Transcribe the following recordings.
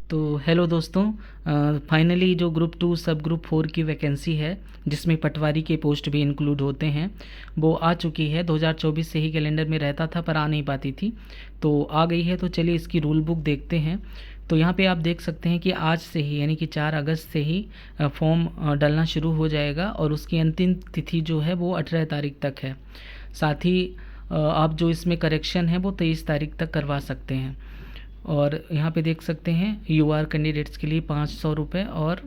तो हेलो दोस्तों, फाइनली जो ग्रुप टू सब ग्रुप फोर की वैकेंसी है जिसमें पटवारी के पोस्ट भी इंक्लूड होते हैं वो आ चुकी है। 2024 से ही कैलेंडर में रहता था पर आ नहीं पाती थी, तो आ गई है। तो चलिए इसकी रूल बुक देखते हैं। तो यहाँ पे आप देख सकते हैं कि आज से ही यानी कि 4 अगस्त से ही फॉर्म डलना शुरू हो जाएगा और उसकी अंतिम तिथि जो है वो 18 तारीख तक है। साथ ही आप जो इसमें करेक्शन है वो 23 तारीख तक करवा सकते हैं। और यहाँ पे देख सकते हैं यूआर कैंडिडेट्स के लिए 500 रुपये और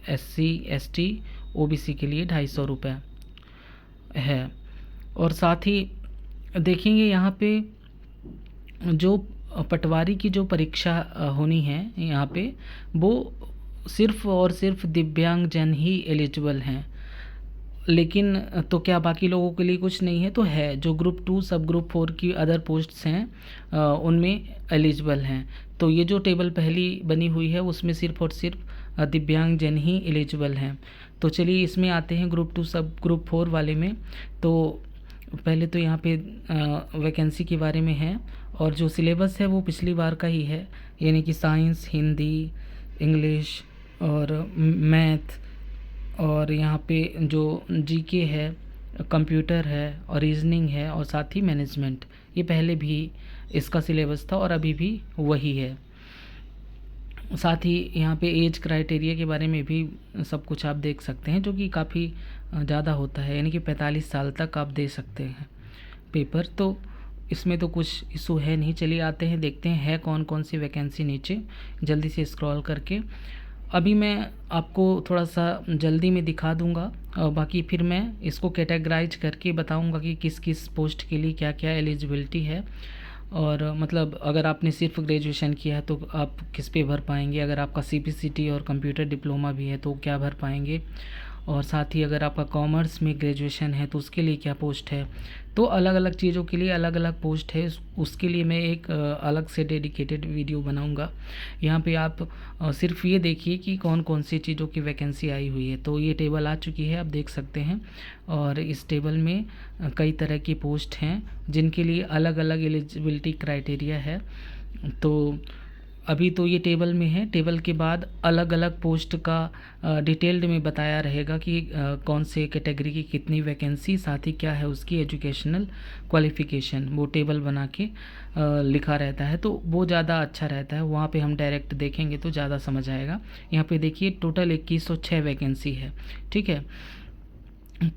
एससी एसटी ओबीसी के लिए 250 रुपये है। और साथ ही देखेंगे यहाँ पे जो पटवारी की जो परीक्षा होनी है यहाँ पे वो सिर्फ़ और सिर्फ दिव्यांग जन ही एलिजिबल हैं। लेकिन तो क्या बाकी लोगों के लिए कुछ नहीं है? तो है, जो ग्रुप टू सब ग्रुप फोर की अदर पोस्ट्स हैं उनमें एलिजिबल हैं। तो ये जो टेबल पहली बनी हुई है उसमें सिर्फ़ और सिर्फ दिव्यांग जन ही एलिजिबल हैं। तो चलिए इसमें आते हैं ग्रुप टू सब ग्रुप फोर वाले में। तो पहले तो यहाँ पे वैकेंसी के बारे में है और जो सिलेबस है वो पिछली बार का ही है, यानी कि साइंस, हिंदी, इंग्लिश और मैथ और यहाँ पे जो जीके है, कंप्यूटर है और रीजनिंग है और साथ ही मैनेजमेंट, ये पहले भी इसका सिलेबस था और अभी भी वही है। साथ ही यहाँ पे एज क्राइटेरिया के बारे में भी सब कुछ आप देख सकते हैं, जो कि काफ़ी ज़्यादा होता है, यानी कि 45 साल तक आप दे सकते हैं पेपर। तो इसमें तो कुछ इशू है नहीं। चलिए आते हैं, देखते हैं है कौन कौन सी वैकेंसी नीचे, जल्दी से स्क्रॉल करके। अभी मैं आपको थोड़ा सा जल्दी में दिखा दूंगा और बाकी फिर मैं इसको कैटेगराइज करके बताऊंगा कि किस किस पोस्ट के लिए क्या क्या एलिजिबिलिटी है। और मतलब अगर आपने सिर्फ ग्रेजुएशन किया है तो आप किस पे भर पाएंगे, अगर आपका सीपीसीटी और कंप्यूटर डिप्लोमा भी है तो क्या भर पाएंगे, और साथ ही अगर आपका कॉमर्स में ग्रेजुएशन है तो उसके लिए क्या पोस्ट है। तो अलग अलग चीज़ों के लिए अलग अलग पोस्ट है, उसके लिए मैं एक अलग से डेडिकेटेड वीडियो बनाऊंगा। यहाँ पे आप सिर्फ ये देखिए कि कौन कौन सी चीज़ों की वैकेंसी आई हुई है। तो ये टेबल आ चुकी है, आप देख सकते हैं। और इस टेबल में कई तरह की पोस्ट हैं जिनके लिए अलग अलग एलिजिबिलिटी क्राइटेरिया है। तो अभी तो ये टेबल में है, टेबल के बाद अलग अलग पोस्ट का डिटेल्ड में बताया रहेगा कि कौन से कैटेगरी की कितनी वैकेंसी, साथ ही क्या है उसकी एजुकेशनल क्वालिफ़िकेशन, वो टेबल बना के लिखा रहता है। तो वो ज़्यादा अच्छा रहता है, वहाँ पे हम डायरेक्ट देखेंगे तो ज़्यादा समझ आएगा। यहाँ पे देखिए टोटल 2106 वैकेंसी है, ठीक है।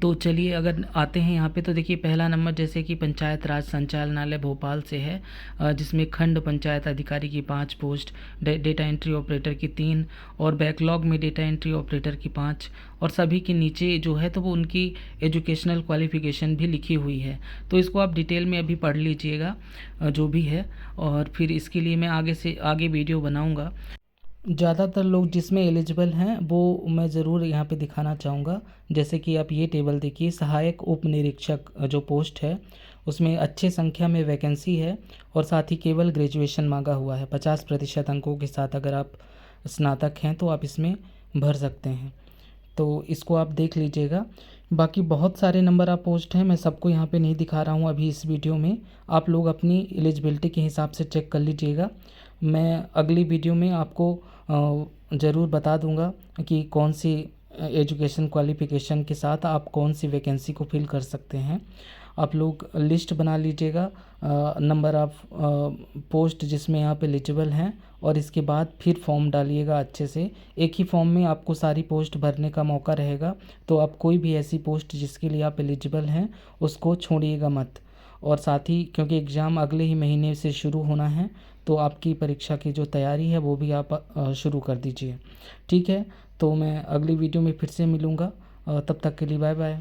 तो चलिए अगर आते हैं यहाँ पे तो देखिए पहला नंबर जैसे कि पंचायत राज संचालनालय भोपाल से है, जिसमें खंड पंचायत अधिकारी की 5 पोस्ट, डेटा एंट्री ऑपरेटर की 3 और बैकलॉग में डेटा एंट्री ऑपरेटर की 5। और सभी के नीचे जो है तो वो उनकी एजुकेशनल क्वालिफ़िकेशन भी लिखी हुई है। तो इसको आप डिटेल में अभी पढ़ लीजिएगा जो भी है, और फिर इसके लिए मैं आगे से आगे वीडियो बनाऊँगा। ज़्यादातर लोग जिसमें एलिजिबल हैं वो मैं ज़रूर यहाँ पे दिखाना चाहूँगा। जैसे कि आप ये टेबल देखिए, सहायक उप निरीक्षक जो पोस्ट है उसमें अच्छे संख्या में वैकेंसी है और साथ ही केवल ग्रेजुएशन मांगा हुआ है। 50% अंकों के साथ अगर आप स्नातक हैं तो आप इसमें भर सकते हैं। तो इसको आप देख लीजिएगा। बाकी बहुत सारे नंबर ऑफ़ पोस्ट हैं, मैं सबको यहाँ पे नहीं दिखा रहा हूँ अभी इस वीडियो में। आप लोग अपनी एलिजिबिलिटी के हिसाब से चेक कर लीजिएगा। मैं अगली वीडियो में आपको ज़रूर बता दूंगा कि कौन सी एजुकेशन क्वालिफ़िकेशन के साथ आप कौन सी वैकेंसी को फिल कर सकते हैं। आप लोग लिस्ट बना लीजिएगा नंबर ऑफ़ पोस्ट जिसमें आप एलिजिबल हैं, और इसके बाद फिर फॉर्म डालिएगा अच्छे से। एक ही फॉर्म में आपको सारी पोस्ट भरने का मौका रहेगा, तो आप कोई भी ऐसी पोस्ट जिसके लिए आप एलिजिबल हैं उसको छोड़िएगा मत। और साथ ही क्योंकि एग्ज़ाम अगले ही महीने से शुरू होना है तो आपकी परीक्षा की जो तैयारी है वो भी आप शुरू कर दीजिए, ठीक है। तो मैं अगली वीडियो में फिर से मिलूँगा, तब तक के लिए बाय बाय।